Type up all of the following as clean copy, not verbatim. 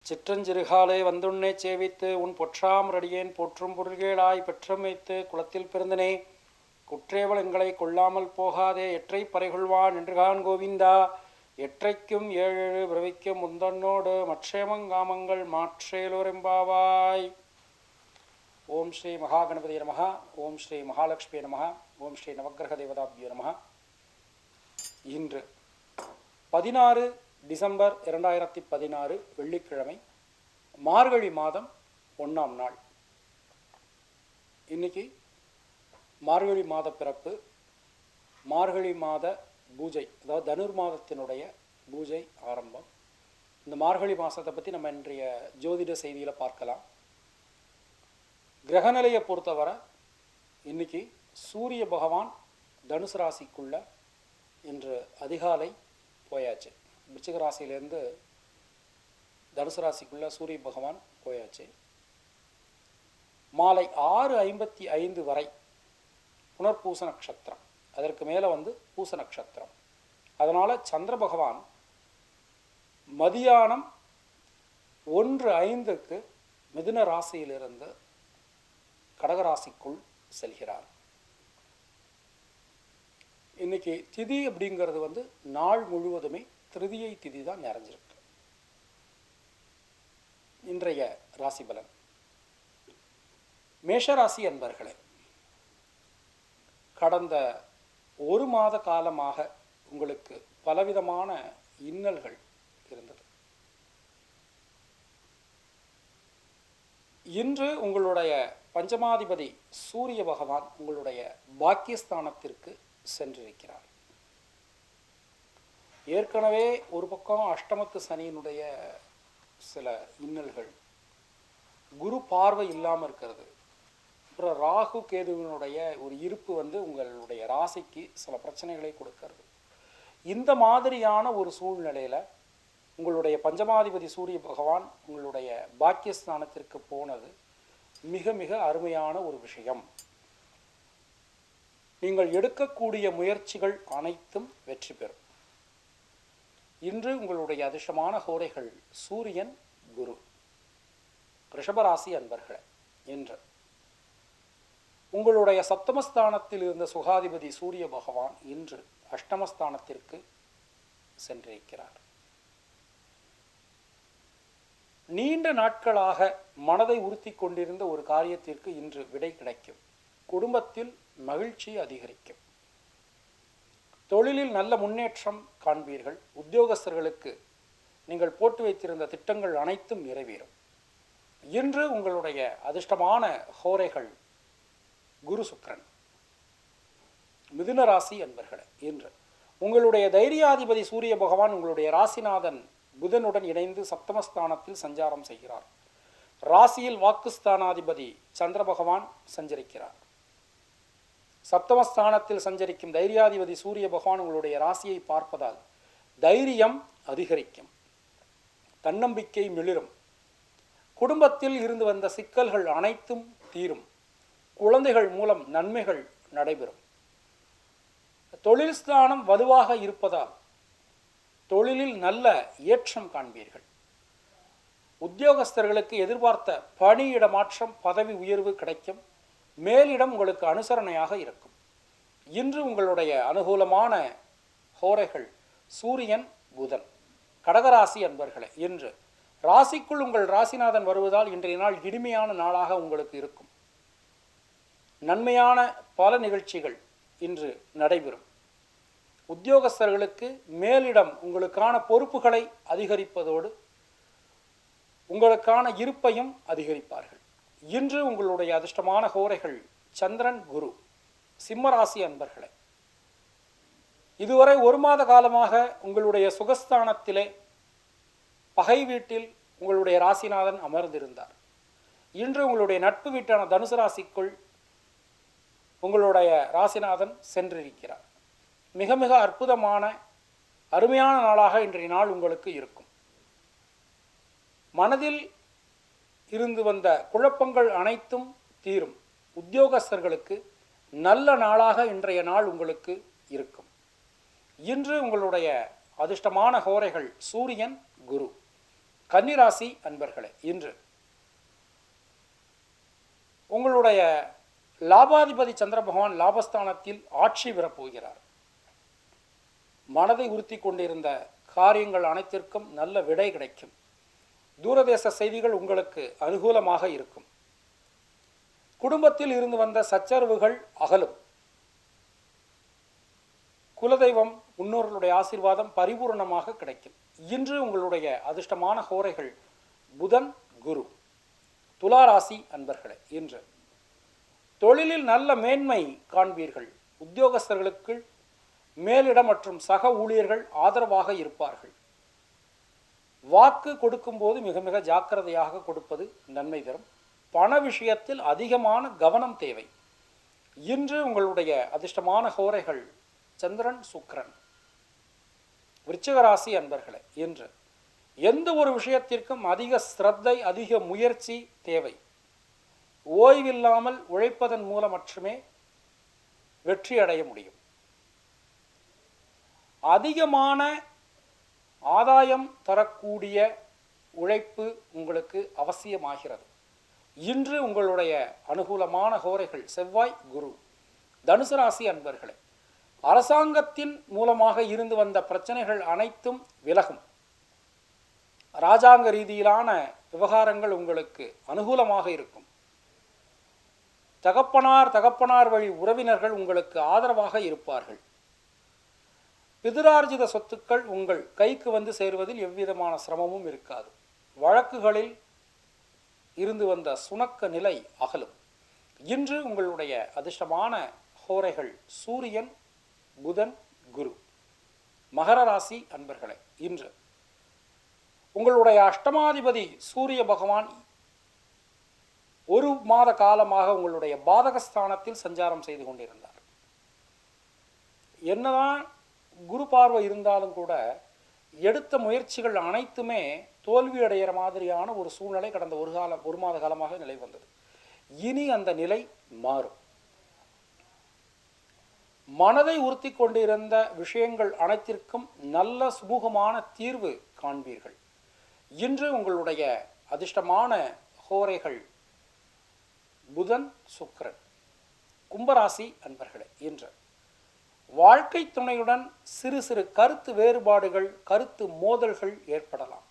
சிற்றஞ்சிறுகாலே வந்துண்ணே சேவித்து உன் பொற்றாமரடியேன் போற்றும் பொருள்களாய் பெற்றமைத்து குளத்தில் பிறந்தனே குற்றேவல் எங்களை கொள்ளாமல் போகாதே எற்றை பறைகொள்வான் என்றுகான் கோவிந்தா எற்றைக்கும் ஏழு பிறவிக்கும் முந்தன்னோடு மற்றேமங்காமங்கள் மாற்றேலோரெம்பாவாய். ஓம் ஸ்ரீ மகாகணபதி நமஹ. ஓம் ஸ்ரீ மகாலட்சுமி நமஹ. ஓம் ஸ்ரீ நவக்கிரக தேவதாபியோ நமஹ. இன்று 16 டிசம்பர் 2016 வெள்ளிக்கிழமை, மார்கழி மாதம் 1ஆம் நாள். இன்னைக்கு மார்கழி மாத பிறப்பு, மார்கழி மாத பூஜை, அதாவது தனுர் மாதத்தினுடைய பூஜை ஆரம்பம். இந்த மார்கழி மாதத்தை பற்றி நம்ம இன்றைய ஜோதிட செய்தியில் பார்க்கலாம். கிரகநிலையை பொறுத்தவரை இன்னைக்கு சூரிய பகவான் தனுசு ராசிக்குள்ள இன்று அதிகாலை போயாச்சு. விருச்சிக ராசியிலேருந்து தனுசு ராசிக்குள்ள சூரிய பகவான் போயாச்சு. மாலை 6:55 வரை புனர்பூச நட்சத்திரம், அதற்கு மேலே பூச நட்சத்திரம். அதனால் சந்திர பகவான் மதியானம் 1:05க்கு மிதுன ராசியிலிருந்து கடகராசிக்குள் செல்கிறார். இன்னைக்கு திதி அப்படிங்கிறது நாள் முழுவதுமே திருதியை திதி தான் நிறைஞ்சிருக்கு. இன்றைய ராசி பலன். மேஷராசி அன்பர்களே, கடந்த ஒரு மாத காலமாக உங்களுக்கு பலவிதமான இன்னல்கள் இருந்தது. இன்று உங்களுடைய பஞ்சமாதிபதி சூரிய பகவான் உங்களுடைய பாக்கியஸ்தானத்திற்கு சென்றிருக்கிறார். ஏற்கனவே ஒரு பக்கம் அஷ்டமத்து சனியினுடைய சில இன்னல்கள், குரு பார்வை இல்லாமல் இருக்கிறது, அப்புறம் ராகு கேதுவினுடைய ஒரு இருப்பு உங்களுடைய ராசிக்கு சில பிரச்சனைகளை கொடுக்கிறது. இந்த மாதிரியான ஒரு சூழ்நிலையில் உங்களுடைய பஞ்சமாதிபதி சூரிய பகவான் உங்களுடைய பாக்கியஸ்தானத்திற்கு போனது மிக மிக அருமையான ஒரு விஷயம். நீங்கள் எடுக்கக்கூடிய முயற்சிகள் அனைத்தும் வெற்றி பெறும். இன்று உங்களுடைய அதிர்ஷ்டமான ஹோரைகள் சூரியன், குரு. ரிஷபராசி அன்பர்களே, இன்று உங்களுடைய சப்தமஸ்தானத்தில் இருந்த சுகாதிபதி சூரிய பகவான் இன்று அஷ்டமஸ்தானத்திற்கு சென்றிருக்கிறார். நீண்ட நாட்களாக மனதை உறுத்தி கொண்டிருந்த ஒரு காரியத்திற்கு இன்று விடை கிடைக்கும். குடும்பத்தில் மகிழ்ச்சி அதிகரிக்கும். தொழிலில் நல்ல முன்னேற்றம் காண்பீர்கள். உத்தியோகஸ்தர்களுக்கு நீங்கள் போட்டு வைத்திருந்த திட்டங்கள் அனைத்தும் நிறைவேறும். இன்று உங்களுடைய அதிர்ஷ்டமான ஹோரைகள் குரு, சுக்கிரன். மிதுன ராசி அன்பர்களே, இன்று உங்களுடைய தைரியாதிபதி சூரிய பகவான் உங்களுடைய ராசிநாதன் புதனுடன் இணைந்து சப்தமஸ்தானத்தில் சஞ்சாரம் செய்கிறார். ராசியில் வாக்குஸ்தானாதிபதி சந்திர பகவான் சஞ்சரிக்கிறார். சப்தமஸ்தானத்தில் சஞ்சரிக்கும் தைரியாதிபதி சூரிய பகவான் உங்களுடைய ராசியை பார்ப்பதால் தைரியம் அதிகரிக்கும், தன்னம்பிக்கை மிளிரும். குடும்பத்தில் இருந்து வந்த சிக்கல்கள் அனைத்தும் தீரும். குழந்தைகள் மூலம் நன்மைகள் நடைபெறும். தொழில் ஸ்தானம் வலுவாக இருப்பதால் தொழிலில் நல்ல ஏற்றம் காண்பீர்கள். உத்தியோகஸ்தர்களுக்கு எதிர்பார்த்த பணியிட மாற்றம், பதவி உயர்வு கிடைக்கும். மேலிடம் உங்களுக்கு அனுசரணையாக இருக்கும். இன்று உங்களுடைய அனுகூலமான ஹோரைகள் சூரியன், புதன். கடகராசி அன்பர்களே, இன்று ராசிக்குள் உங்கள் ராசிநாதன் வருவதால் இன்றைய நாள் இனிமையான நாளாக உங்களுக்கு இருக்கும். நன்மையான பல நிகழ்ச்சிகள் இன்று நடைபெறும். உத்தியோகஸ்தர்களுக்கு மேலிடம் உங்களுக்கான பொறுப்புகளை அதிகரிப்பதோடு உங்களுக்கான இருப்பையும் அதிகரிப்பார்கள். இன்று உங்களுடைய அதிர்ஷ்டமான ஹோரைகள் சந்திரன், குரு. சிம்மராசி அன்பர்களே, இதுவரை ஒரு மாத காலமாக உங்களுடைய சுகஸ்தானத்திலே பகை வீட்டில் உங்களுடைய ராசிநாதன் அமர்ந்திருந்தார். இன்று உங்களுடைய நட்பு வீட்டான தனுசு ராசிக்குள் உங்களுடைய ராசிநாதன் சென்றிருக்கிறார். மிக மிக அற்புதமான அருமையான நாளாக இன்றைய நாள் உங்களுக்கு இருக்கும். மனதில் இருந்து வந்த குழப்பங்கள் அனைத்தும் தீரும். உத்தியோகஸ்தர்களுக்கு நல்ல நாளாக இன்றைய நாள் உங்களுக்கு இருக்கும். இன்று உங்களுடைய அதிர்ஷ்டமான ஹோரைகள் சூரியன், குரு. கன்னிராசி அன்பர்களே, இன்று உங்களுடைய லாபாதிபதி சந்திர பகவான் லாபஸ்தானத்தில் ஆட்சி பெறப்போகிறார். மனதை உறுத்தி கொண்டிருந்த காரியங்கள் அனைத்திற்கும் நல்ல விடை கிடைக்கும். தூரதேச செய்திகள் உங்களுக்கு அனுகூலமாக இருக்கும். குடும்பத்தில் இருந்து வந்த சச்சரவுகள் அகலும். குலதெய்வம் முன்னோர்களுடைய ஆசீர்வாதம் பரிபூர்ணமாக கிடைக்கும். இன்று உங்களுடைய அதிர்ஷ்டமான ஹோரைகள் புதன், குரு. துலா ராசி அன்பர்களே, இன்று தொழிலில் நல்ல மேன்மை காண்பீர்கள். உத்தியோகஸ்தர்களுக்கு மேலிடம் மற்றும் சக ஊழியர்கள் ஆதரவாக இருப்பார்கள். வாக்கு கொடுக்கும்போது மிக மிக ஜாக்கிரதையாக கொடுப்பது நன்மை தரும். பண விஷயத்தில் அதிகமான கவனம் தேவை. இன்று உங்களுடைய அதிர்ஷ்டமான ஹோரைகள் சந்திரன், சுக்கிரன். விருச்சிக ராசி அன்பர்களே, இன்று எந்த ஒரு விஷயத்திற்கும் அதிக ஸ்ரத்தை, அதிக முயற்சி தேவை. ஓய்வில்லாமல் உழைப்பதன் மூலம் மட்டுமே வெற்றி அடைய முடியும். அதிகமான ஆதாயம் தரக்கூடிய உழைப்பு உங்களுக்கு அவசியமாகிறது. இன்று உங்களுடைய அனுகூலமான ஹோரைகள் செவ்வாய், குரு. தனுசு ராசி அன்பர்களே, அரசாங்கத்தின் மூலமாக இருந்து வந்த பிரச்சனைகள் அனைத்தும் விலகும். இராஜாங்க ரீதியிலான விவகாரங்கள் உங்களுக்கு அனுகூலமாக இருக்கும். தகப்பனார் வழி உறவினர்கள் உங்களுக்கு ஆதரவாக இருப்பார்கள். பிதுரார்ஜித சொத்துக்கள் உங்கள் கைக்கு வந்து சேருவதில் எவ்விதமான சிரமமும் இருக்காது. வழக்குகளில் இருந்து வந்த சுணக்க நிலை அகலும். இன்று உங்களுடைய அதிர்ஷ்டமான ஹோரைகள் சூரியன், புதன், குரு. மகர ராசி அன்பர்களே, இன்று உங்களுடைய அஷ்டமாதிபதி சூரிய பகவான் ஒரு மாத காலமாக உங்களுடைய பாதகஸ்தானத்தில் சஞ்சாரம் செய்து கொண்டிருந்தார். என்னதான் குரு பார்வை இருந்தாலும் கூட எடுத்த முயற்சிகள் அனைத்துமே தோல்வி அடைகிற மாதிரியான ஒரு சூழ்நிலை கடந்த ஒரு மாத காலமாக நிலை வந்தது. இனி அந்த நிலை மாறும். மனதை உறுத்தி கொண்டிருந்த விஷயங்கள் அனைத்திற்கும் நல்ல சுமூகமான தீர்வு காண்பீர்கள். இன்று உங்களுடைய அதிர்ஷ்டமான ஹோரைகள் புதன், சுக்கிரன். கும்பராசி அன்பர்களே, இன்று வாழ்க்கை துணையுடன் சிறு சிறு கருத்து வேறுபாடுகள், கருத்து மோதல்கள் ஏற்படலாம்.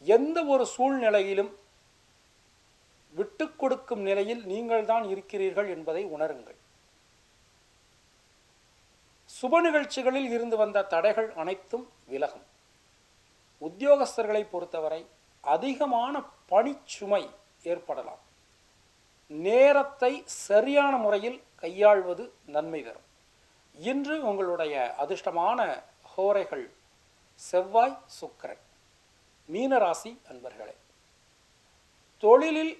எந்த ஒரு சூழ்நிலையிலும் விட்டு கொடுக்கும் நிலையில் நீங்கள் தான் இருக்கிறீர்கள் என்பதை உணருங்கள். சுப நிகழ்ச்சிகளில் இருந்து வந்த தடைகள் அனைத்தும் விலகும். உத்தியோகஸ்தர்களை பொறுத்தவரை அதிகமான பணிச்சுமை ஏற்படலாம். நேரத்தை சரியான முறையில் கையாள்வது நன்மை தரும். இன்று உங்களுடைய அதிர்ஷ்டமான ஹோரைகள் செவ்வாய், சுக்கிரன். மீனராசி அன்பர்களே, தொழிலில்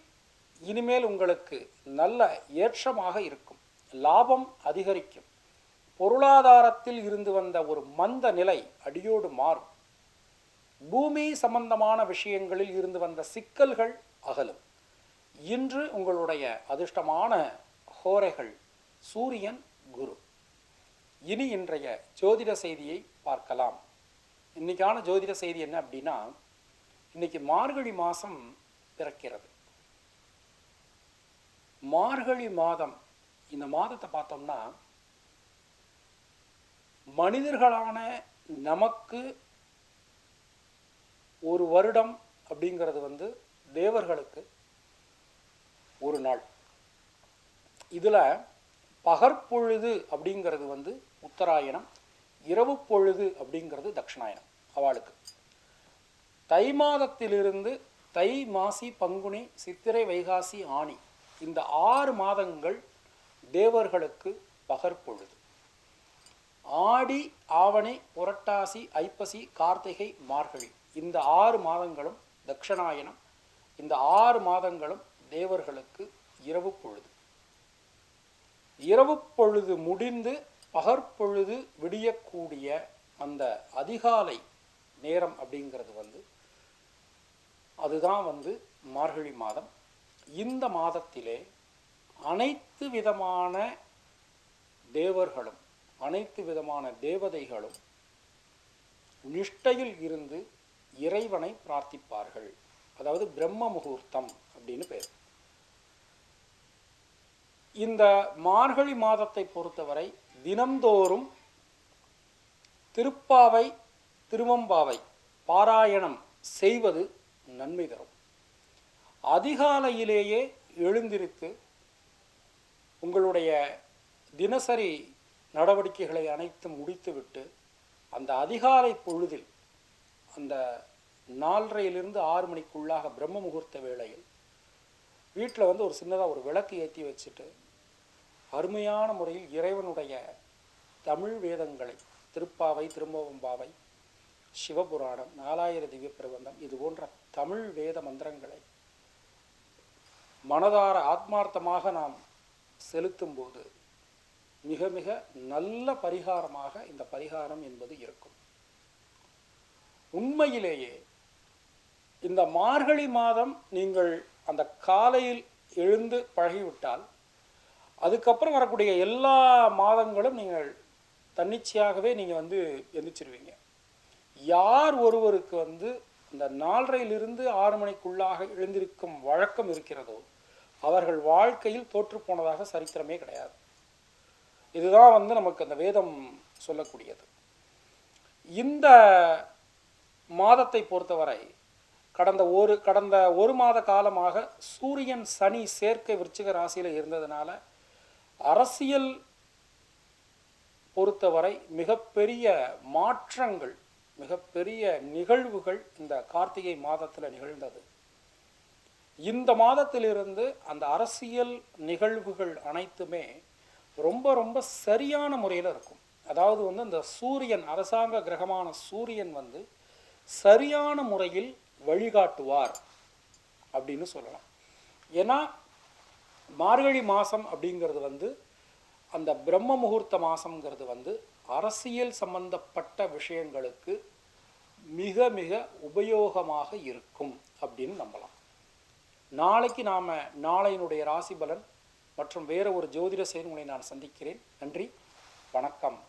இனிமேல் உங்களுக்கு நல்ல ஏற்றமாக இருக்கும். லாபம் அதிகரிக்கும். பொருளாதாரத்தில் இருந்து வந்த ஒரு மந்த நிலை அடியோடு மாறும். பூமி சம்பந்தமான விஷயங்களில் இருந்து வந்த சிக்கல்கள் அகலும். இன்று உங்களுடைய அதிர்ஷ்டமான ஹோரைகள் சூரியன், குரு. இனி இன்றைய ஜோதிட செய்தியை பார்க்கலாம். இன்னைக்கான ஜோதிட செய்தி என்ன அப்படின்னா, இன்னைக்கு மார்கழி மாதம் பிறக்கிறது. மார்கழி மாதம், இந்த மாதத்தை பார்த்தோம்னா மனிதர்களான நமக்கு ஒரு வருடம் அப்படிங்கிறது தேவர்களுக்கு ஒரு நாள். இதில் பகற்பொழுது அப்படிங்கிறது உத்தராயணம், இரவு பொழுது அப்படிங்கிறது தட்சிணாயனம். அவளுக்கு தை மாதத்திலிருந்து தை, மாசி, பங்குனி, சித்திரை, வைகாசி, ஆனி, இந்த 6 மாதங்கள் தேவர்களுக்கு பகற்பொழுது. ஆடி, ஆவணி, புரட்டாசி, ஐப்பசி, கார்த்திகை, மார்கழி, இந்த 6 மாதங்களும் தட்சிணாயனம். இந்த 6 மாதங்களும் தேவர்களுக்கு இரவு பொழுது. இரவு பொழுது முடிந்து பகற்பொழுது விடியக்கூடிய அந்த அதிகாலை நேரம் அப்படிங்கிறது அதுதான் மார்கழி மாதம். இந்த மாதத்திலே அனைத்து விதமான தேவர்களும், அனைத்து விதமான தேவதைகளும் நிஷ்டையில் இருந்து இறைவனை பிரார்த்திப்பார்கள். அதாவது பிரம்ம முகூர்த்தம் அப்படின்னு பேர். இந்த மார்கழி மாதத்தை பொறுத்தவரை தினம்தோறும் திருப்பாவை திருவம்பாவை பாராயணம் செய்வது நன்மை தரும். அதிகாலையிலேயே எழுந்திருத்து உங்களுடைய தினசரி நடவடிக்கைகளை அனைத்தும் முடித்துவிட்டு அந்த அதிகாலை பொழுதில் அந்த 4:30 6 மணிக்குள்ளாக பிரம்ம முகூர்த்த வேளையில் வீட்டில் வந்து ஒரு சின்னதாக ஒரு விளக்கு ஏற்றி வச்சுட்டு அருமையான முறையில் இறைவனுடைய தமிழ் வேதங்களை திருப்பாவை திரும்பவம்பாவை சிவபுராணம் 4000 திவ்ய பிரபந்தம் இது போன்ற தமிழ் வேத மந்திரங்களை மனதார ஆத்மார்த்தமாக நாம் செலுத்தும் போது மிக மிக நல்ல பரிகாரமாக இந்த பரிகாரம் என்பது இருக்கும். உண்மையிலேயே இந்த மார்கழி மாதம் நீங்கள் அந்த காலையில் எழுந்து பழகிவிட்டால் அதுக்கப்புறம் வரக்கூடிய எல்லா மாதங்களும் நீங்கள் தன்னிச்சையாகவே நீங்கள் வந்து எந்திரிச்சிருவீங்க. யார் ஒருவருக்கு வந்து இந்த 4:30 6 மணிக்குள்ளாக எழுந்திருக்கும் வழக்கம் இருக்கிறதோ அவர்கள் வாழ்க்கையில் தோற்று போனதாக சரித்திரமே கிடையாது. இதுதான் வந்து நமக்கு அந்த வேதம் சொல்லக்கூடியது. இந்த மாதத்தை பொறுத்தவரை கடந்த ஒரு மாத காலமாக சூரியன் சனி சேர்க்கை விருச்சிக ராசியில் இருந்ததுனால அரசியல் பொறுத்தவரை மிகப்பெரிய மாற்றங்கள் மிகப்பெரிய நிகழ்வுகள் இந்த கார்த்திகை மாதத்தில் நிகழ்ந்தது. இந்த மாதத்திலிருந்து அந்த அரசியல் நிகழ்வுகள் அனைத்துமே ரொம்ப ரொம்ப சரியான முறையில் இருக்கும். அதாவது வந்து இந்த சூரியன் அரசாங்க கிரகமான சூரியன் வந்து சரியான முறையில் வழிகாட்டுவார் அப்படின்னு சொல்லலாம். ஏன்னா மார்கழி மாதம் அப்படிங்கிறது வந்து அந்த பிரம்ம முகூர்த்த மாதங்கிறது வந்து அரசியல் சம்பந்தப்பட்ட விஷயங்களுக்கு மிக மிக உபயோகமாக இருக்கும் அப்படின்னு நம்பலாம். நாளைக்கு நாம் நாளையினுடைய ராசி பலன் மற்றும் வேறு ஒரு ஜோதிட செயல்முறை நான் சந்திக்கிறேன். நன்றி, வணக்கம்.